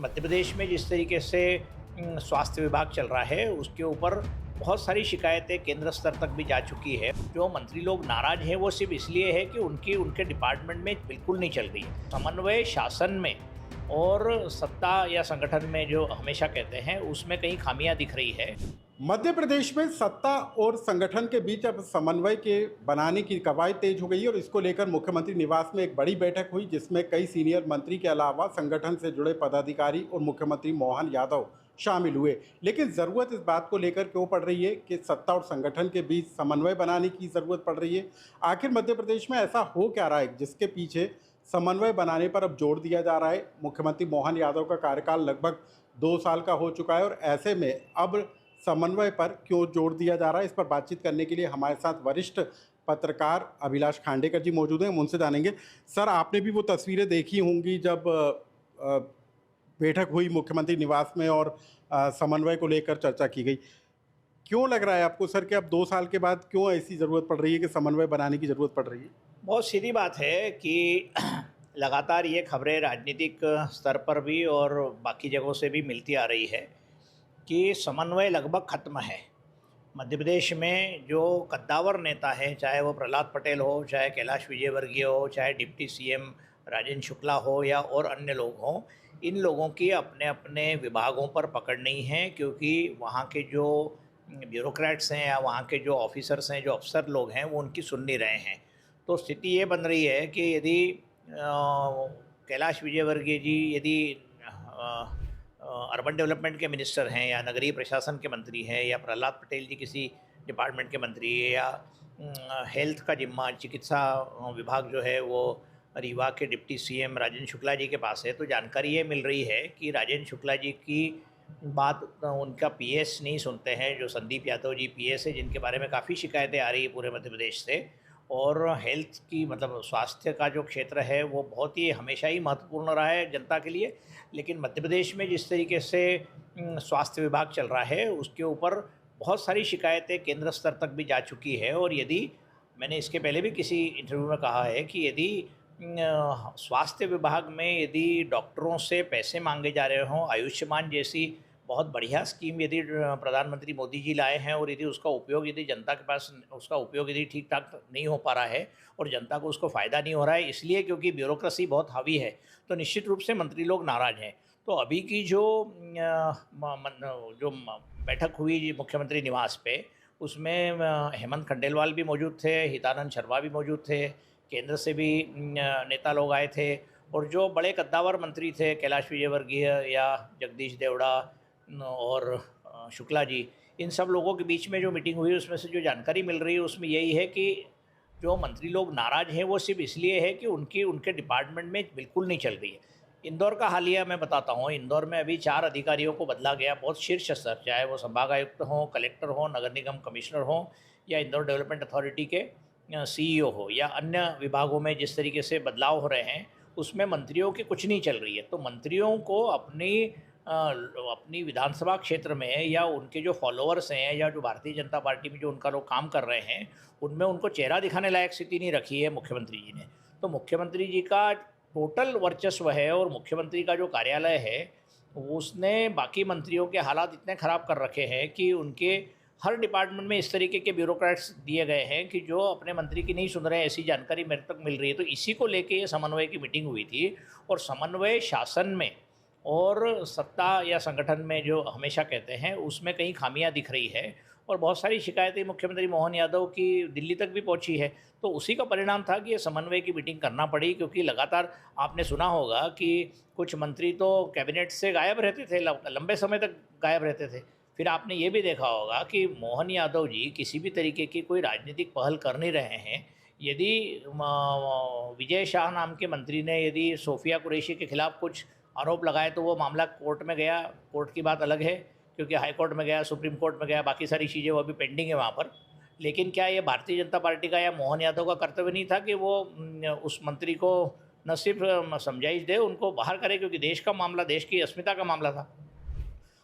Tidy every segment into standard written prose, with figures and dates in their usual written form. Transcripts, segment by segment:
मध्य प्रदेश में जिस तरीके से स्वास्थ्य विभाग चल रहा है उसके ऊपर बहुत सारी शिकायतें केंद्र स्तर तक भी जा चुकी है। जो मंत्री लोग नाराज हैं वो सिर्फ इसलिए है कि उनके डिपार्टमेंट में बिल्कुल नहीं चल रही है। समन्वय शासन में और सत्ता या संगठन में जो हमेशा कहते हैं उसमें कहीं खामियां दिख रही है। मध्य प्रदेश में सत्ता और संगठन के बीच अब समन्वय के बनाने की कवायद तेज हो गई है और इसको लेकर मुख्यमंत्री निवास में एक बड़ी बैठक हुई जिसमें कई सीनियर मंत्री के अलावा संगठन से जुड़े पदाधिकारी और मुख्यमंत्री मोहन यादव शामिल हुए। लेकिन ज़रूरत इस बात को लेकर क्यों पड़ रही है कि सत्ता और संगठन के बीच समन्वय बनाने की ज़रूरत पड़ रही है? आखिर मध्य प्रदेश में ऐसा हो क्या रहा है जिसके पीछे समन्वय बनाने पर अब जोर दिया जा रहा है? मुख्यमंत्री मोहन यादव का कार्यकाल लगभग 2 साल का हो चुका है और ऐसे में अब समन्वय पर क्यों जोर दिया जा रहा है, इस पर बातचीत करने के लिए हमारे साथ वरिष्ठ पत्रकार अभिलाष खांडेकर जी मौजूद हैं। हम उनसे जानेंगे। सर, आपने भी वो तस्वीरें देखी होंगी जब बैठक हुई मुख्यमंत्री निवास में और समन्वय को लेकर चर्चा की गई। क्यों लग रहा है आपको सर कि अब 2 साल के बाद क्यों ऐसी ज़रूरत पड़ रही है कि समन्वय बनाने की ज़रूरत पड़ रही है? बहुत सीधी बात है कि लगातार ये खबरें राजनीतिक स्तर पर भी और बाकी जगहों से भी मिलती आ रही है कि समन्वय लगभग ख़त्म है। मध्य प्रदेश में जो कद्दावर नेता हैं, चाहे वो प्रहलाद पटेल हो, चाहे कैलाश विजयवर्गीय हो, चाहे डिप्टी सीएम राजेंद्र शुक्ला हो या और अन्य लोग हों, इन लोगों की अपने अपने विभागों पर पकड़ नहीं है, क्योंकि वहाँ के जो ब्यूरोक्रेट्स हैं या वहाँ के जो ऑफिसर्स हैं, जो अफसर लोग हैं, वो उनकी सुन नहीं रहे हैं। तो स्थिति ये बन रही है कि यदि कैलाश विजयवर्गीय जी यदि अर्बन डेवलपमेंट के मिनिस्टर हैं या नगरीय प्रशासन के मंत्री हैं या प्रहलाद पटेल जी किसी डिपार्टमेंट के मंत्री है या हेल्थ का जिम्मा चिकित्सा विभाग जो है वो रीवा के डिप्टी सीएम राजेंद्र शुक्ला जी के पास है, तो जानकारी ये मिल रही है कि राजेंद्र शुक्ला जी की बात उनका पीएस नहीं सुनते हैं, जो संदीप यादव जी पीएस है, जिनके बारे में काफ़ी शिकायतें आ रही है पूरे मध्य प्रदेश से। और हेल्थ की मतलब स्वास्थ्य का जो क्षेत्र है वो बहुत ही हमेशा ही महत्वपूर्ण रहा है जनता के लिए। लेकिन मध्य प्रदेश में जिस तरीके से स्वास्थ्य विभाग चल रहा है उसके ऊपर बहुत सारी शिकायतें केंद्र स्तर तक भी जा चुकी है। और यदि मैंने इसके पहले भी किसी इंटरव्यू में कहा है कि यदि स्वास्थ्य विभाग में यदि डॉक्टरों से पैसे मांगे जा रहे हों, आयुष्मान जैसी बहुत बढ़िया स्कीम यदि प्रधानमंत्री मोदी जी लाए हैं और यदि उसका उपयोग यदि जनता के पास उसका उपयोग यदि ठीक ठाक नहीं हो पा रहा है और जनता को उसको फ़ायदा नहीं हो रहा है, इसलिए क्योंकि ब्यूरोक्रेसी बहुत हावी है, तो निश्चित रूप से मंत्री लोग नाराज़ हैं। तो अभी की जो बैठक हुई मुख्यमंत्री निवास पे, उसमें हेमंत खंडेलवाल भी मौजूद थे, हितानंद शर्मा भी मौजूद थे, केंद्र से भी नेता लोग आए थे और जो बड़े कद्दावर मंत्री थे कैलाश विजयवर्गीय या जगदीश देवड़ा और शुक्ला जी, इन सब लोगों के बीच में जो मीटिंग हुई उसमें से जो जानकारी मिल रही है उसमें यही है कि जो मंत्री लोग नाराज़ हैं वो सिर्फ इसलिए है कि उनके डिपार्टमेंट में बिल्कुल नहीं चल रही है। इंदौर का हालिया मैं बताता हूँ। इंदौर में अभी 4 अधिकारियों को बदला गया, बहुत शीर्ष स्तर, चाहे वो संभागायुक्त हों, कलेक्टर हों, नगर निगम कमिश्नर हों या इंदौर डेवलपमेंट अथॉरिटी के सीईओ हो या अन्य विभागों में जिस तरीके से बदलाव हो रहे हैं उसमें मंत्रियों की कुछ नहीं चल रही है। तो मंत्रियों को अपनी विधानसभा क्षेत्र में या उनके जो फॉलोअर्स हैं या जो भारतीय जनता पार्टी में जो उनका लोग काम कर रहे हैं उनमें उनको चेहरा दिखाने लायक स्थिति नहीं रखी है मुख्यमंत्री जी ने। तो मुख्यमंत्री जी का टोटल वर्चस्व है और मुख्यमंत्री का जो कार्यालय है उसने बाकी मंत्रियों के हालात इतने ख़राब कर रखे हैं कि उनके हर डिपार्टमेंट में इस तरीके के ब्यूरोक्रेट्स दिए गए हैं कि जो अपने मंत्री की नहीं सुन रहे हैं, ऐसी जानकारी मेरे तक मिल रही है। तो इसी को लेके ये समन्वय की मीटिंग हुई थी और समन्वय शासन में और सत्ता या संगठन में जो हमेशा कहते हैं उसमें कहीं खामियां दिख रही है और बहुत सारी शिकायतें मुख्यमंत्री मोहन यादव की दिल्ली तक भी पहुंची है। तो उसी का परिणाम था कि ये समन्वय की मीटिंग करना पड़ी, क्योंकि लगातार आपने सुना होगा कि कुछ मंत्री तो कैबिनेट से गायब रहते थे, लंबे समय तक गायब रहते थे। फिर आपने ये भी देखा होगा कि मोहन यादव जी किसी भी तरीके की कोई राजनीतिक पहल कर नहीं रहे हैं। यदि विजय शाह नाम के मंत्री ने यदि सोफिया कुरैशी के खिलाफ कुछ आरोप लगाए तो वो मामला कोर्ट में गया, कोर्ट की बात अलग है क्योंकि हाई कोर्ट में गया, सुप्रीम कोर्ट में गया, बाकी सारी चीज़ें वो अभी पेंडिंग है वहाँ पर। लेकिन क्या ये भारतीय जनता पार्टी का या मोहन यादव का कर्तव्य नहीं था कि वो उस मंत्री को न सिर्फ समझाइश दे, उनको बाहर करे, क्योंकि देश का मामला, देश की अस्मिता का मामला था।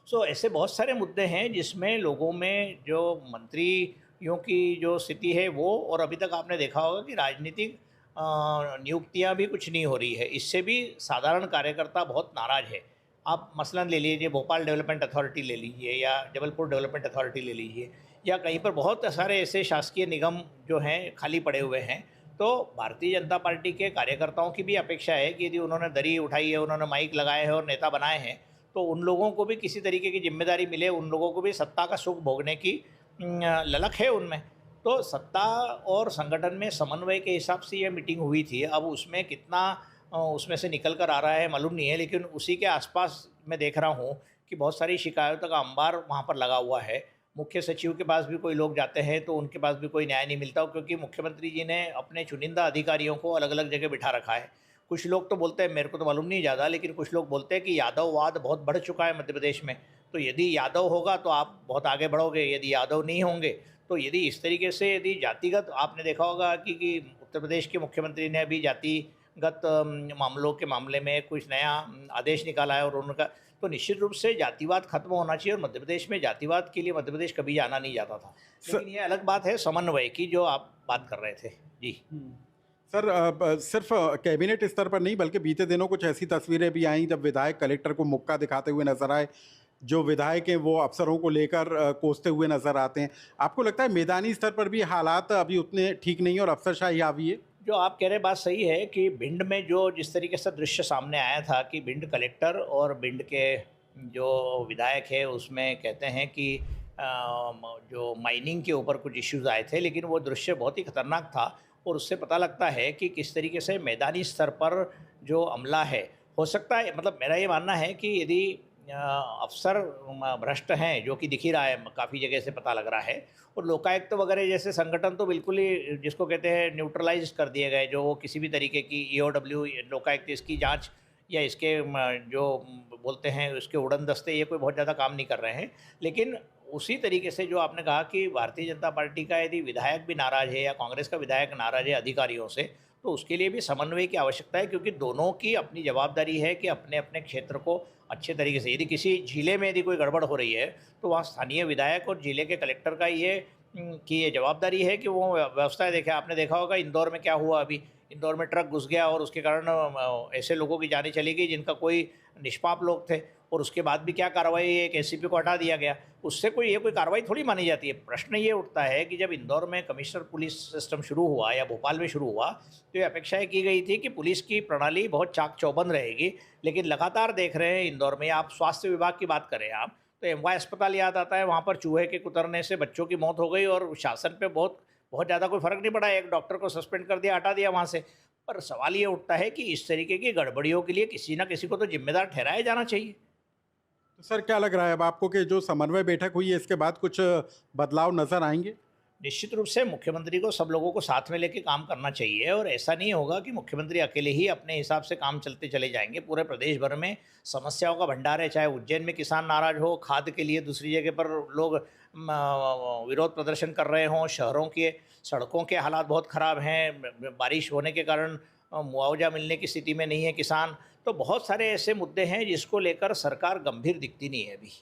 सो ऐसे बहुत सारे मुद्दे हैं जिसमें लोगों में जो मंत्रियों की जो स्थिति है वो, और अभी तक आपने देखा होगा कि राजनीतिक नियुक्तियां भी कुछ नहीं हो रही है, इससे भी साधारण कार्यकर्ता बहुत नाराज़ है। आप मसलन ले लीजिए भोपाल डेवलपमेंट अथॉरिटी ले लीजिए या जबलपुर डेवलपमेंट अथॉरिटी ले लीजिए, या कहीं पर बहुत सारे ऐसे शासकीय निगम जो हैं खाली पड़े हुए हैं। तो भारतीय जनता पार्टी के कार्यकर्ताओं की भी अपेक्षा है कि यदि उन्होंने दरी उठाई है, उन्होंने माइक लगाए हैं और नेता बनाए हैं, तो उन लोगों को भी किसी तरीके की जिम्मेदारी मिले, उन लोगों को भी सत्ता का सुख भोगने की ललक है उनमें। तो सत्ता और संगठन में समन्वय के हिसाब से ये मीटिंग हुई थी। अब उसमें कितना उसमें से निकल कर आ रहा है मालूम नहीं है, लेकिन उसी के आसपास मैं देख रहा हूँ कि बहुत सारी शिकायतों का अंबार वहाँ पर लगा हुआ है। मुख्य सचिव के पास भी कोई लोग जाते हैं तो उनके पास भी कोई न्याय नहीं मिलता, क्योंकि मुख्यमंत्री जी ने अपने चुनिंदा अधिकारियों को अलग अलग जगह बिठा रखा है। कुछ लोग तो बोलते हैं, मेरे को तो मालूम नहीं ज़्यादा, लेकिन कुछ लोग बोलते हैं कि यादववाद बहुत बढ़ चुका है मध्य प्रदेश में। तो यदि यादव होगा तो आप बहुत आगे बढ़ोगे, यदि यादव नहीं होंगे तो यदि इस तरीके से यदि जातिगत, आपने देखा होगा कि उत्तर प्रदेश के मुख्यमंत्री ने अभी जातिगत मामलों के मामले में कुछ नया आदेश निकाला है, और उनका तो निश्चित रूप से जातिवाद खत्म होना चाहिए। और मध्य प्रदेश में जातिवाद के लिए मध्य प्रदेश कभी जाना नहीं जाता था। लेकिन ये अलग बात है समन्वय की जो आप बात कर रहे थे। जी सर, सिर्फ कैबिनेट स्तर पर नहीं बल्कि बीते दिनों कुछ ऐसी तस्वीरें भी आई जब विधायक कलेक्टर को मुक्का दिखाते हुए नजर आए। जो विधायक हैं वो अफसरों को लेकर कोसते हुए नजर आते हैं। आपको लगता है मैदानी स्तर पर भी हालात अभी उतने ठीक नहीं और अफसरशाही हावी है? जो आप कह रहे बात सही है कि भिंड में जो जिस तरीके से दृश्य सामने आया था कि भिंड कलेक्टर और भिंड के जो विधायक है उसमें कहते हैं कि जो माइनिंग के ऊपर कुछ इश्यूज आए थे, लेकिन वो दृश्य बहुत ही खतरनाक था। और उससे पता लगता है कि किस तरीके से मैदानी स्तर पर जो अमला है, हो सकता है, मतलब मेरा ये मानना है कि यदि अफसर भ्रष्ट हैं, जो कि दिख ही रहा है, काफ़ी जगह से पता लग रहा है, और लोकायुक्त वगैरह जैसे संगठन तो बिल्कुल ही जिसको कहते हैं न्यूट्रलाइज कर दिए गए, जो किसी भी तरीके की ईओडब्ल्यू लोकायुक्त इसकी जांच या इसके जो बोलते हैं उसके उड़न दस्ते, ये कोई बहुत ज़्यादा काम नहीं कर रहे हैं। लेकिन उसी तरीके से जो आपने कहा कि भारतीय जनता पार्टी का यदि विधायक भी नाराज़ है या कांग्रेस का विधायक नाराज़ है अधिकारियों से, तो उसके लिए भी समन्वय की आवश्यकता है, क्योंकि दोनों की अपनी जवाबदारी है कि अपने अपने क्षेत्र को अच्छे तरीके से, यदि किसी जिले में यदि कोई गड़बड़ हो रही है तो वहाँ स्थानीय विधायक और जिले के कलेक्टर का ये जवाबदारी है कि वो व्यवस्था देखें। आपने देखा होगा इंदौर में क्या हुआ, अभी इंदौर में ट्रक घुस गया और उसके कारण ऐसे लोगों की जानें चली गई जिनका कोई निष्पाप लोग थे, और उसके बाद भी क्या कार्रवाई, एक एसीपी को हटा दिया गया। उससे कोई कार्रवाई थोड़ी मानी जाती है। प्रश्न ये उठता है कि जब इंदौर में कमिश्नर पुलिस सिस्टम शुरू हुआ या भोपाल में शुरू हुआ, तो ये अपेक्षाएं की गई थी कि पुलिस की प्रणाली बहुत चाक चौबंद रहेगी। लेकिन लगातार देख रहे हैं इंदौर में, आप स्वास्थ्य विभाग की बात करें आप, तो एमवाय अस्पताल याद आता है, वहाँ पर चूहे के कुतरने से बच्चों की मौत हो गई और शासन पे बहुत ज़्यादा कोई फर्क नहीं पड़ा। एक डॉक्टर को सस्पेंड कर दिया, हटा दिया वहाँ से। पर सवाल ये उठता है कि इस तरीके की गड़बड़ियों के लिए किसी न किसी को तो जिम्मेदार ठहराया जाना चाहिए। तो सर, क्या लग रहा है अब आपको कि जो समन्वय बैठक हुई है इसके बाद कुछ बदलाव नजर आएंगे? निश्चित रूप से मुख्यमंत्री को सब लोगों को साथ में लेके काम करना चाहिए, और ऐसा नहीं होगा कि मुख्यमंत्री अकेले ही अपने हिसाब से काम चलते चले जाएंगे। पूरे प्रदेश भर में समस्याओं का भंडार है, चाहे उज्जैन में किसान नाराज हो, खाद के लिए दूसरी जगह पर लोग विरोध प्रदर्शन कर रहे हों, शहरों के सड़कों के हालात बहुत ख़राब हैं, बारिश होने के कारण मुआवजा मिलने की स्थिति में नहीं है किसान। तो बहुत सारे ऐसे मुद्दे हैं जिसको लेकर सरकार गंभीर दिखती नहीं है अभी।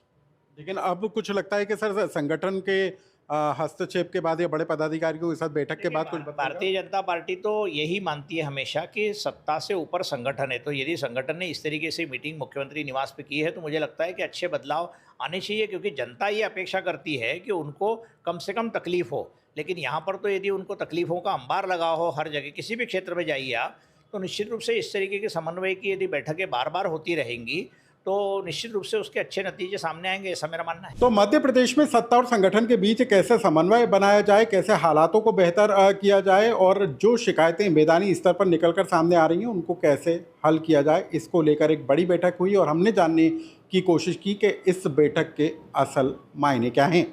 लेकिन अब कुछ लगता है कि सर संगठन के हस्तक्षेप के बाद या बड़े पदाधिकारियों के साथ बैठक के बाद कुछ भारतीय जनता पार्टी तो यही मानती है हमेशा कि सत्ता से ऊपर संगठन है। तो यदि संगठन ने इस तरीके से मीटिंग मुख्यमंत्री निवास पे की है तो मुझे लगता है कि अच्छे बदलाव आने चाहिए, क्योंकि जनता ये अपेक्षा करती है कि उनको कम से कम तकलीफ हो। लेकिन यहाँ पर तो यदि उनको तकलीफों का अंबार लगा हो हर जगह, किसी भी क्षेत्र में जाइए आप, तो निश्चित रूप से इस तरीके के समन्वय की यदि बैठकें बार बार होती रहेंगी तो निश्चित रूप से उसके अच्छे नतीजे सामने आएंगे, ऐसा मेरा मानना है। तो मध्य प्रदेश में सत्ता और संगठन के बीच कैसे समन्वय बनाया जाए, कैसे हालातों को बेहतर किया जाए और जो शिकायतें मैदानी स्तर पर निकलकर सामने आ रही हैं उनको कैसे हल किया जाए, इसको लेकर एक बड़ी बैठक हुई और हमने जानने की कोशिश की कि इस बैठक के असल मायने क्या हैं।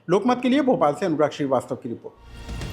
लोकमत के लिए भोपाल से अनुराग श्रीवास्तव की रिपोर्ट।